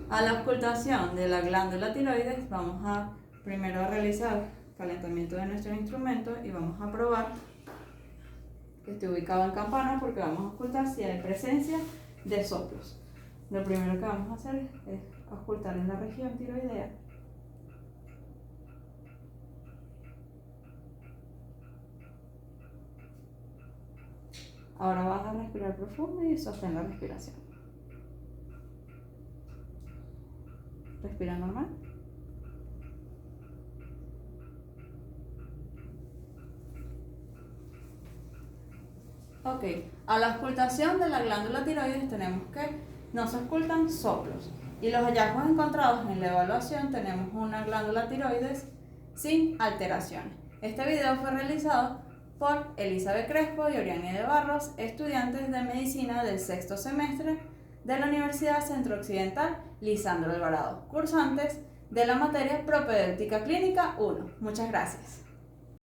A la ocultación de la glándula tiroides vamos a primero realizar calentamiento de nuestro instrumento y vamos a probar que esté ubicado en campana porque vamos a ocultar si hay presencia de soplos. Lo primero que vamos a hacer es ocultar en la región tiroidea. Ahora vas a respirar profundo y sostén la respiración. Respira normal. Ok, a la ocultación de la glándula tiroides tenemos que no se ocultan soplos. Y los hallazgos encontrados en la evaluación tenemos una glándula tiroides sin alteraciones. Este video fue realizado por Elizabeth Crespo y Oriani de Barros, estudiantes de medicina del sexto semestre de la Universidad Centro Occidental Lisandro Alvarado, cursantes de la materia Propedéutica Clínica 1. Muchas gracias.